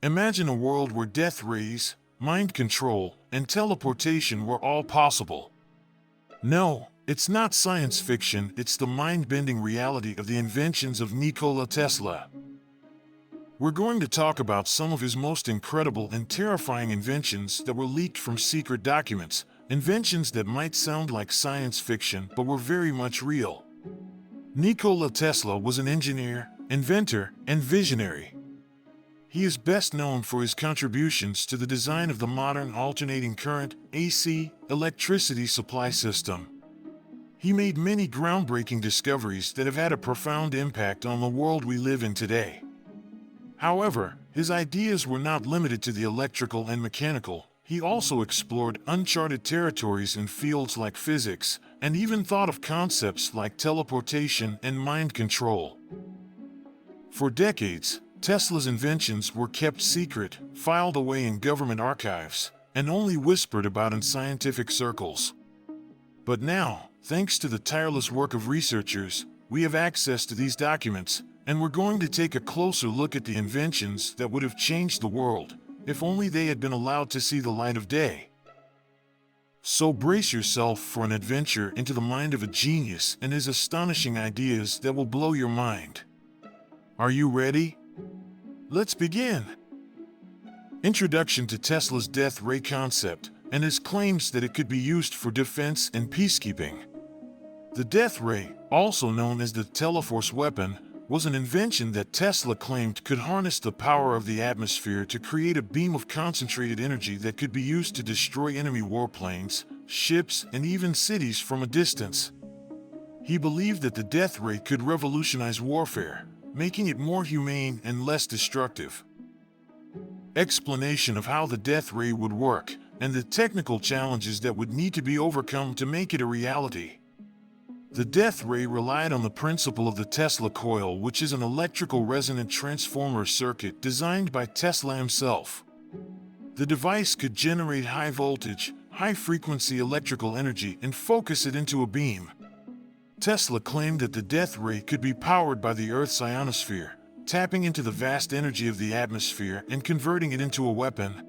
Imagine a world where death rays, mind control, and teleportation were all possible. No, it's not science fiction, it's the mind-bending reality of the inventions of Nikola Tesla. We're going to talk about some of his most incredible and terrifying inventions that were leaked from secret documents, inventions that might sound like science fiction but were very much real. Nikola Tesla was an engineer, inventor, and visionary. He is best known for his contributions to the design of the modern alternating current (AC) electricity supply system. He made many groundbreaking discoveries that have had a profound impact on the world we live in today. However, his ideas were not limited to the electrical and mechanical. He also explored uncharted territories in fields like physics, and even thought of concepts like teleportation and mind control. For decades, Tesla's inventions were kept secret, filed away in government archives, and only whispered about in scientific circles. But now, thanks to the tireless work of researchers, we have access to these documents, and we're going to take a closer look at the inventions that would have changed the world, if only they had been allowed to see the light of day. So brace yourself for an adventure into the mind of a genius and his astonishing ideas that will blow your mind. Are you ready? Let's begin. Introduction to Tesla's death ray concept and his claims that it could be used for defense and peacekeeping. The death ray, also known as the Teleforce weapon, was an invention that Tesla claimed could harness the power of the atmosphere to create a beam of concentrated energy that could be used to destroy enemy warplanes, ships, and even cities from a distance. He believed that the death ray could revolutionize warfare, making it more humane and less destructive. Explanation of how the death ray would work, and the technical challenges that would need to be overcome to make it a reality. The death ray relied on the principle of the Tesla coil, which is an electrical resonant transformer circuit designed by Tesla himself. The device could generate high voltage, high-frequency electrical energy and focus it into a beam. Tesla claimed that the death ray could be powered by the Earth's ionosphere, tapping into the vast energy of the atmosphere and converting it into a weapon.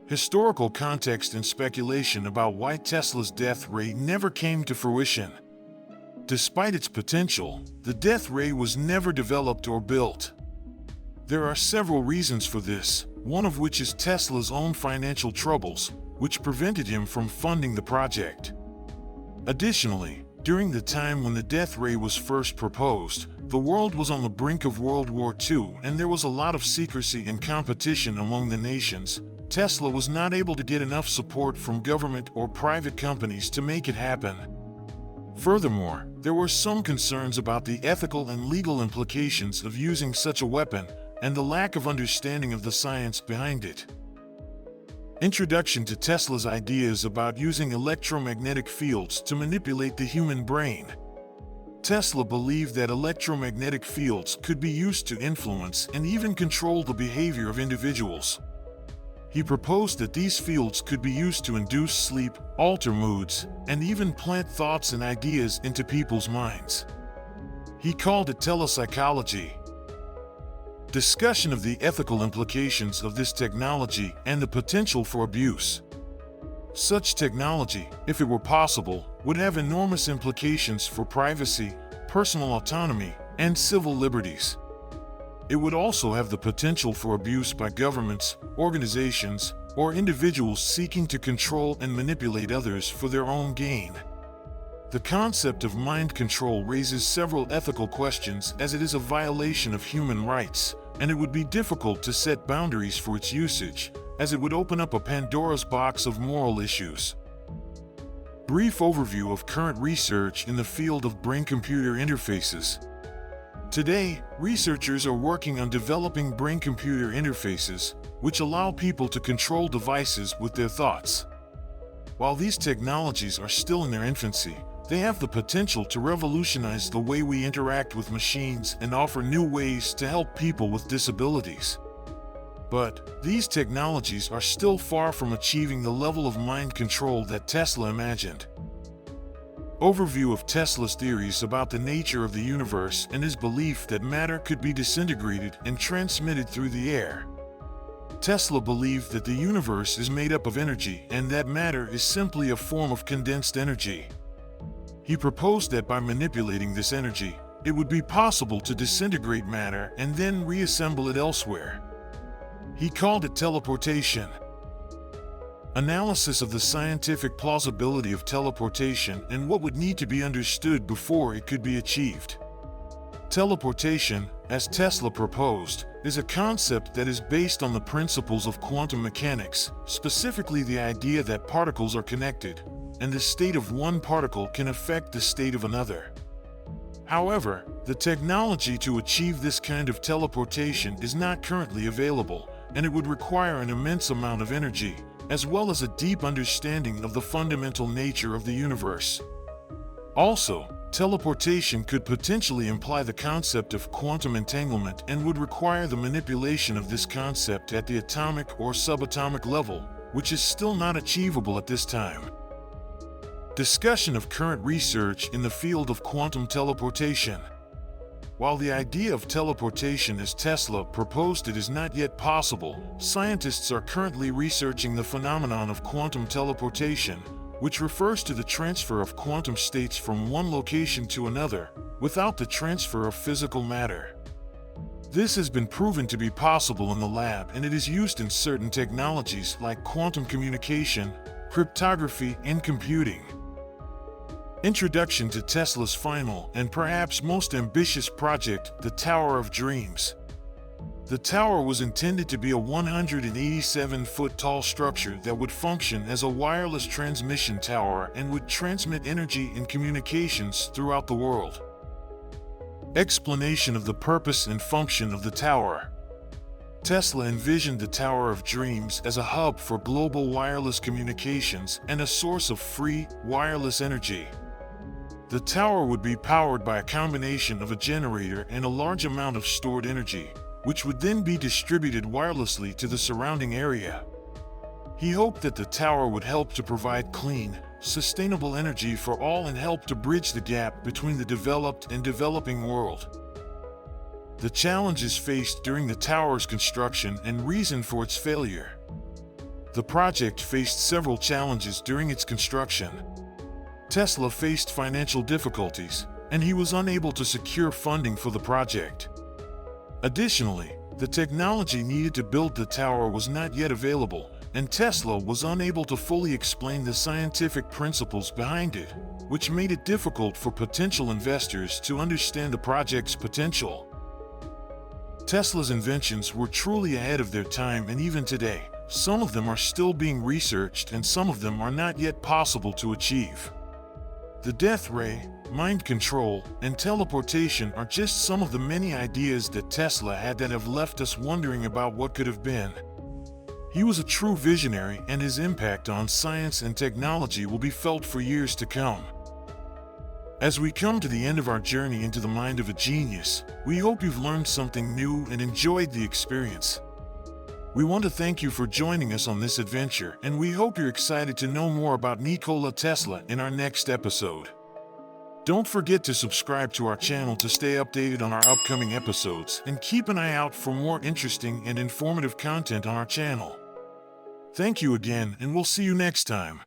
Historical context and speculation about why Tesla's death ray never came to fruition. Despite its potential, the death ray was never developed or built. There are several reasons for this, one of which is Tesla's own financial troubles, which prevented him from funding the project. Additionally, during the time when the death ray was first proposed, the world was on the brink of World War II and there was a lot of secrecy and competition among the nations. Tesla was not able to get enough support from government or private companies to make it happen. Furthermore, there were some concerns about the ethical and legal implications of using such a weapon, and the lack of understanding of the science behind it. Introduction to Tesla's ideas about using electromagnetic fields to manipulate the human brain. Tesla believed that electromagnetic fields could be used to influence and even control the behavior of individuals. He proposed that these fields could be used to induce sleep, alter moods, and even plant thoughts and ideas into people's minds. He called it telepsychology. Discussion of the ethical implications of this technology and the potential for abuse. Such technology, if it were possible, would have enormous implications for privacy, personal autonomy, and civil liberties. It would also have the potential for abuse by governments, organizations, or individuals seeking to control and manipulate others for their own gain. The concept of mind control raises several ethical questions as it is a violation of human rights, and it would be difficult to set boundaries for its usage, as it would open up a Pandora's box of moral issues. Brief overview of current research in the field of brain-computer interfaces. Today, researchers are working on developing brain-computer interfaces, which allow people to control devices with their thoughts. While these technologies are still in their infancy, they have the potential to revolutionize the way we interact with machines and offer new ways to help people with disabilities. But these technologies are still far from achieving the level of mind control that Tesla imagined. Overview of Tesla's theories about the nature of the universe and his belief that matter could be disintegrated and transmitted through the air. Tesla believed that the universe is made up of energy and that matter is simply a form of condensed energy. He proposed that by manipulating this energy, it would be possible to disintegrate matter and then reassemble it elsewhere. He called it teleportation. Analysis of the scientific plausibility of teleportation and what would need to be understood before it could be achieved. Teleportation, as Tesla proposed, is a concept that is based on the principles of quantum mechanics, specifically the idea that particles are connected, and the state of one particle can affect the state of another. However, the technology to achieve this kind of teleportation is not currently available, and it would require an immense amount of energy, as well as a deep understanding of the fundamental nature of the universe. Also, teleportation could potentially imply the concept of quantum entanglement and would require the manipulation of this concept at the atomic or subatomic level, which is still not achievable at this time. Discussion of current research in the field of quantum teleportation. While the idea of teleportation as Tesla proposed it is not yet possible, scientists are currently researching the phenomenon of quantum teleportation, which refers to the transfer of quantum states from one location to another, without the transfer of physical matter. This has been proven to be possible in the lab, and it is used in certain technologies like quantum communication, cryptography, and computing. Introduction to Tesla's final and perhaps most ambitious project, the Tower of Dreams. The tower was intended to be a 187-foot tall structure that would function as a wireless transmission tower and would transmit energy and communications throughout the world. Explanation of the purpose and function of the tower. Tesla envisioned the Tower of Dreams as a hub for global wireless communications and a source of free, wireless energy. The tower would be powered by a combination of a generator and a large amount of stored energy, which would then be distributed wirelessly to the surrounding area. He hoped that the tower would help to provide clean, sustainable energy for all and help to bridge the gap between the developed and developing world. The challenges faced during the tower's construction and reason for its failure. The project faced several challenges during its construction. Tesla faced financial difficulties, and he was unable to secure funding for the project. Additionally, the technology needed to build the tower was not yet available, and Tesla was unable to fully explain the scientific principles behind it, which made it difficult for potential investors to understand the project's potential. Tesla's inventions were truly ahead of their time, and even today, some of them are still being researched and some of them are not yet possible to achieve. The death ray, mind control, and teleportation are just some of the many ideas that Tesla had that have left us wondering about what could have been. He was a true visionary, and his impact on science and technology will be felt for years to come. As we come to the end of our journey into the mind of a genius, we hope you've learned something new and enjoyed the experience. We want to thank you for joining us on this adventure, and we hope you're excited to know more about Nikola Tesla in our next episode. Don't forget to subscribe to our channel to stay updated on our upcoming episodes, and keep an eye out for more interesting and informative content on our channel. Thank you again, and we'll see you next time.